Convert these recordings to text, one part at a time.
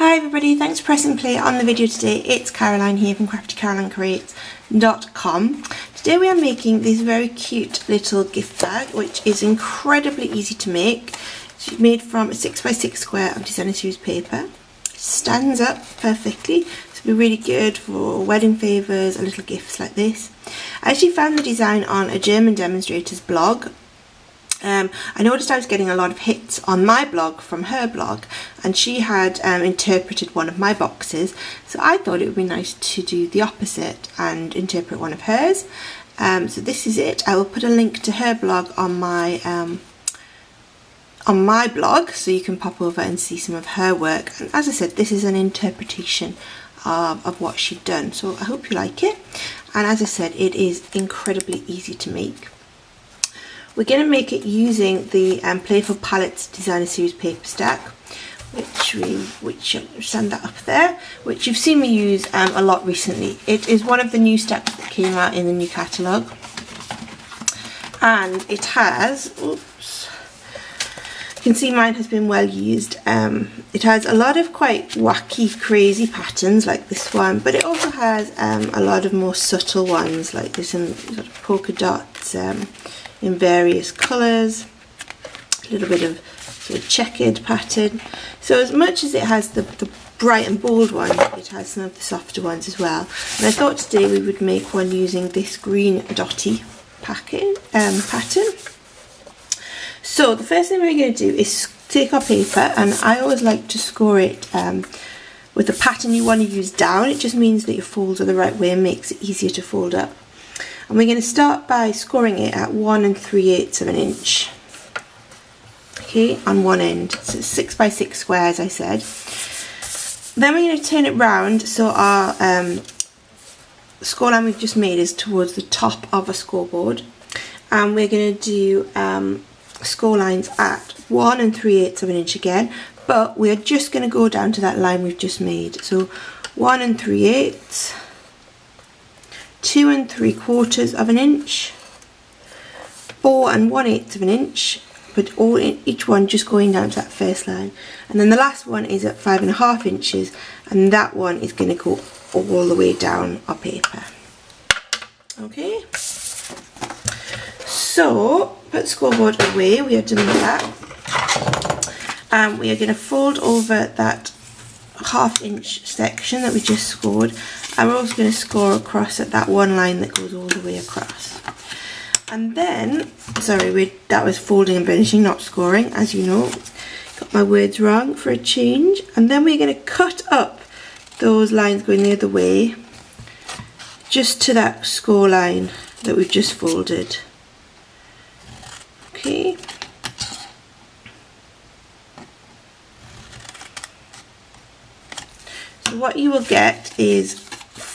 Hi everybody, thanks for pressing play on the video today. It's Caroline here from craftycarolinecreates.com. Today we are making this very cute little gift bag, which is incredibly easy to make. It's made from a 6x6 square of designer series paper. It stands up perfectly, so it'll be really good for wedding favours and little gifts like this. I actually found the design on a German demonstrator's blog. I noticed I was getting a lot of hits on my blog from her blog, and she had interpreted one of my boxes, so I thought it would be nice to do the opposite and interpret one of hers. So this is it. I will put a link to her blog on my blog, so you can pop over and see some of her work. And as I said, this is an interpretation of what she'd done, so I hope you like it. And as I said, it is incredibly easy to make. We're going to make it using the Playful Palettes Designer Series paper stack, which stand that up there, which you've seen me use a lot recently. It is one of the new stacks that came out in the new catalogue, and it has, oops, you can see mine has been well used. It has a lot of quite wacky, crazy patterns like this one, but it also has a lot of more subtle ones, like there's some sort of polka dots in various colours, a little bit of sort of checkered pattern. So as much as it has the bright and bold one, it has some of the softer ones as well. And I thought today we would make one using this green dotty pattern. So the first thing we're going to do is take our paper, and I always like to score it with the pattern you want to use down. It just means that your folds are the right way and makes it easier to fold up. And we're going to start by scoring it at 1 3/8 of an inch. Okay, on one end. So it's 6x6 square, as I said. Then we're going to turn it round so our score line we've just made is towards the top of a scoreboard. And we're going to do score lines at 1 3/8 of an inch again, but we're just going to go down to that line we've just made. So 1 3/8. 2 3/4 of an inch, 4 1/8 of an inch, but each one just going down to that first line. And then the last one is at 5 1/2 inches, and that one is going to go all the way down our paper. Okay, so put the scoreboard away, we are done with that. And we are going to fold over that 1/2 inch section that we just scored, and we're also going to score across at that one line that goes all the way across. And then, sorry, that was folding and burnishing, not scoring, as you know. Got my words wrong for a change. And then we're going to cut up those lines going the other way, just to that score line that we've just folded. Okay. So what you will get is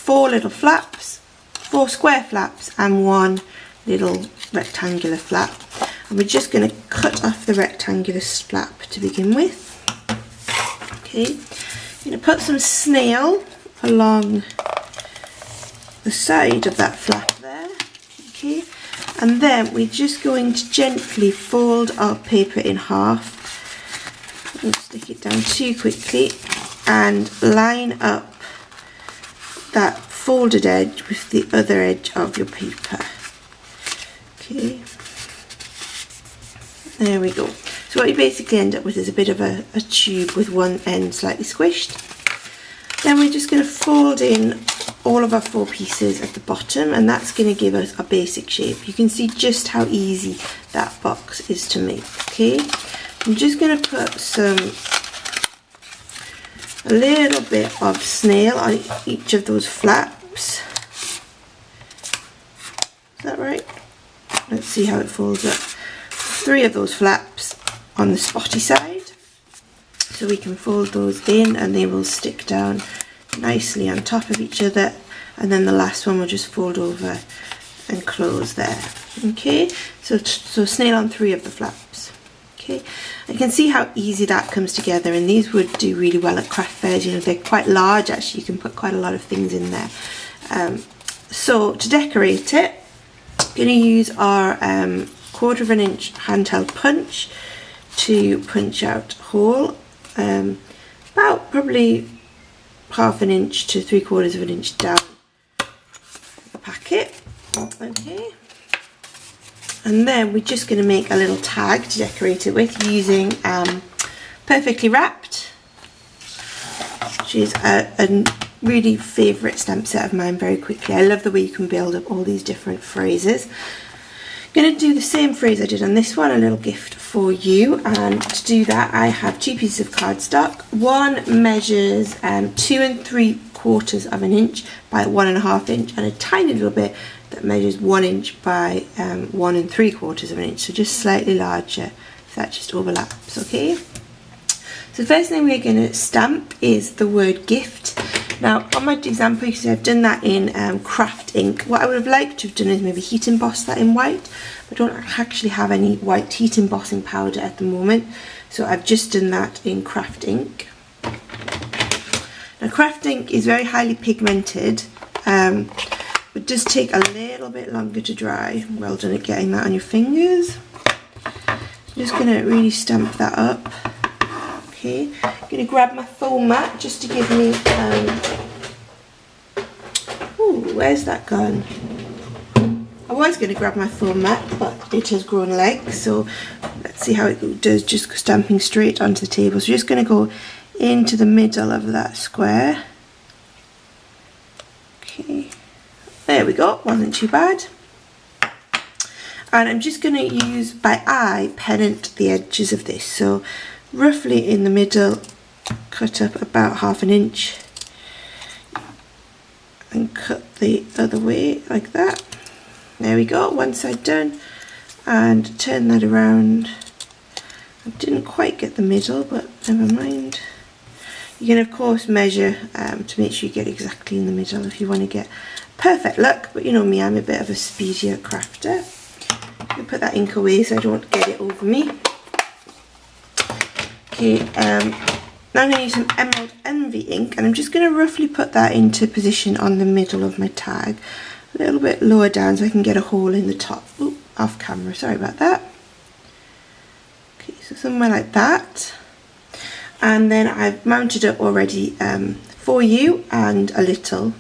4 little flaps, 4 square flaps, and 1 little rectangular flap. And we're just going to cut off the rectangular flap to begin with. Okay, I'm going to put some snail along the side of that flap there. Okay, and then we're just going to gently fold our paper in half. Don't stick it down too quickly, and line up that folded edge with the other edge of your paper. Okay, there we go. So what you basically end up with is a bit of a tube with one end slightly squished. Then we're just going to fold in all of our 4 pieces at the bottom, and that's going to give us a basic shape. You can see just how easy that box is to make. Okay, I'm just going to put a little bit of snail on each of those flaps. Is that right? Let's see how it folds up. 3 of those flaps on the spotty side, so we can fold those in and they will stick down nicely on top of each other. And then the last one we'll just fold over and close there. Okay, so snail on 3 of the flaps. Okay, you can see how easy that comes together, and these would do really well at craft fairs. You know, they're quite large actually, you can put quite a lot of things in there. So to decorate it, I'm going to use our 1/4 inch handheld punch to punch out a hole about probably 1/2 inch to 3/4 of an inch down the packet. Okay, and then we're just going to make a little tag to decorate it with using Perfectly Wrapped, which is a really favourite stamp set of mine. Very quickly, I love the way you can build up all these different phrases. Going to do the same phrase I did on this one, a little gift for you, and to do that I have 2 pieces of cardstock. One measures 2 3/4 of an inch by 1 1/2 inch, and a tiny little bit that measures 1 inch by 1 3/4 of an inch, so just slightly larger, so that just overlaps. Okay, so the first thing we're going to stamp is the word gift. Now on my example, you can see I've done that in craft ink. What I would have liked to have done is maybe heat emboss that in white. I don't actually have any white heat embossing powder at the moment, so I've just done that in craft ink. Now craft ink is very highly pigmented, it does take a little bit longer to dry. Well done at getting that on your fingers. I'm just going to really stamp that up. Okay, I'm going to grab my foam mat just to give me, ooh, where's that gone? I was going to grab my foam mat, but it has grown legs, so let's see how it does, just stamping straight onto the table. So just going to go into the middle of that square. Okay, there we go, wasn't too bad. And I'm just going to use, by eye, pennant the edges of this, so roughly in the middle, cut up about 1/2 inch and cut the other way like that. There we go, one side done, and turn that around. I didn't quite get the middle, but never mind. You can of course measure to make sure you get exactly in the middle if you want to get perfect look, but you know me, I'm a bit of a speedier crafter. I'm going to put that ink away so I don't get it over me. Okay, now I'm going to use some Emerald Envy ink, and I'm just going to roughly put that into position on the middle of my tag, a little bit lower down so I can get a hole in the top. Ooh, off camera, sorry about that. Okay, so somewhere like that. And then I've mounted up already for you and a little.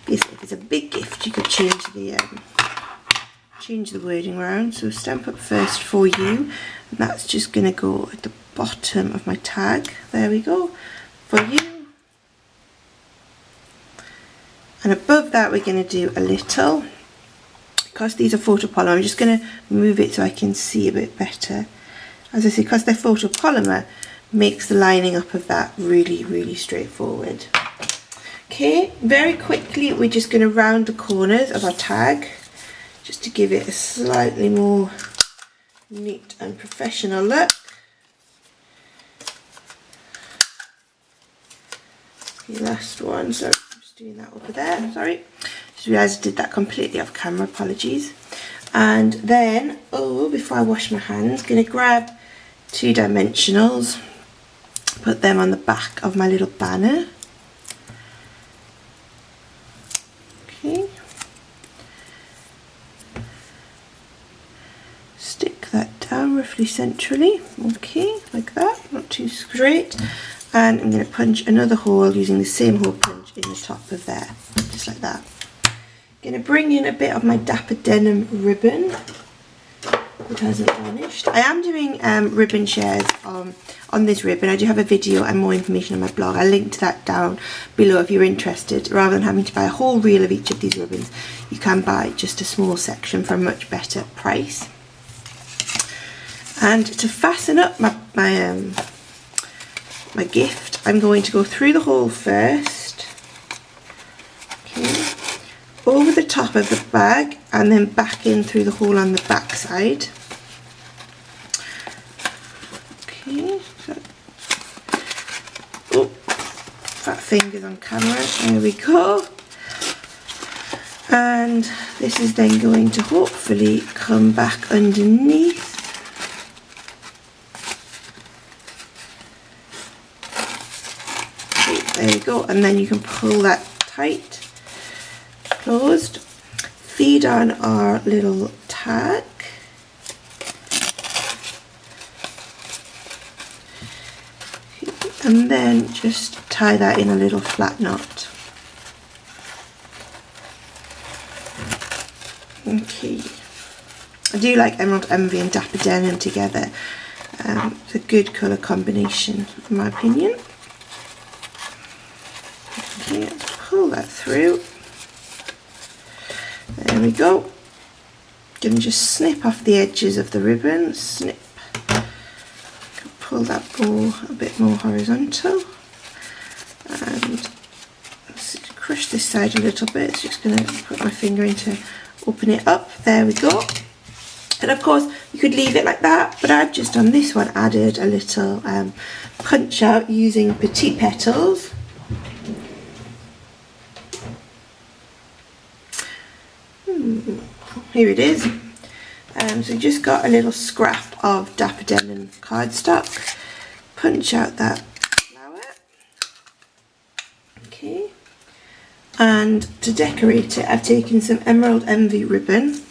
Basically, if it's a big gift, you could change the wording around. So stamp up first for you, and that's just going to go at the bottom of my tag. There we go, for you. And above that we're going to do a little, because these are photopolymer, I'm just going to move it so I can see a bit better. As I say, because they're photopolymer, makes the lining up of that really, really straightforward. Okay, very quickly we're just going to round the corners of our tag, just to give it a slightly more neat and professional look. The last one, so I'm just doing that over there, sorry. Just realised I did that completely off camera, apologies. And then, before I wash my hands, going to grab 2 dimensionals, put them on the back of my little banner. Okay. Stick that down roughly centrally, okay, like that, not too straight. And I'm going to punch another hole using the same hole punch in the top of there, just like that. Going to bring in a bit of my Dapper Denim ribbon. It hasn't vanished. I am doing ribbon shares on this ribbon. I do have a video and more information on my blog. I'll link to that down below if you're interested. Rather than having to buy a whole reel of each of these ribbons, you can buy just a small section for a much better price. And to fasten up my gift, I'm going to go through the hole first, okay, over the top of the bag, and then back in through the hole on the back side. Okay, so, oh, fat fingers on camera, there we go. And this is then going to hopefully come back underneath. There you go, and then you can pull that tight, closed, feed on our little tag, and then just tie that in a little flat knot. Okay, I do like Emerald Envy and Dapper Denim together. It's a good colour combination in my opinion. Okay, let's pull that through. There we go. Gonna just snip off the edges of the ribbon, snip. Pull that bow a bit more horizontal, and let's crush this side a little bit. It's just gonna put my finger in to open it up. There we go. And of course you could leave it like that, but I've just on this one added a little punch out using petite petals. Here it is. So just got a little scrap of Dapper Denim cardstock. Punch out that flower. Okay. And to decorate it, I've taken some Emerald Envy ribbon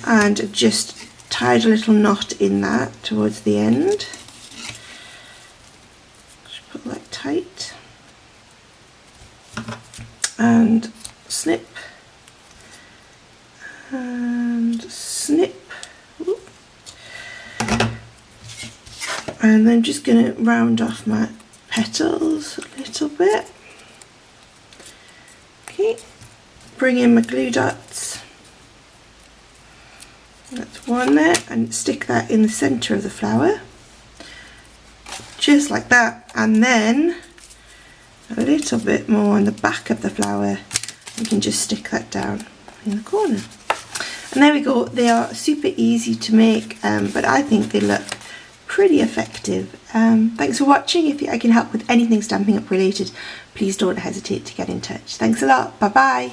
and just tied a little knot in that towards the end. Just put that tight. And snip. And snip. Ooh. And then just going to round off my petals a little bit. Okay, bring in my glue dots. That's one there, and stick that in the centre of the flower, just like that, and then a little bit more on the back of the flower. You can just stick that down in the corner. And there we go. They are super easy to make, but I think they look pretty effective. Thanks for watching. If I can help with anything Stampin' Up related, please don't hesitate to get in touch. Thanks a lot. Bye bye.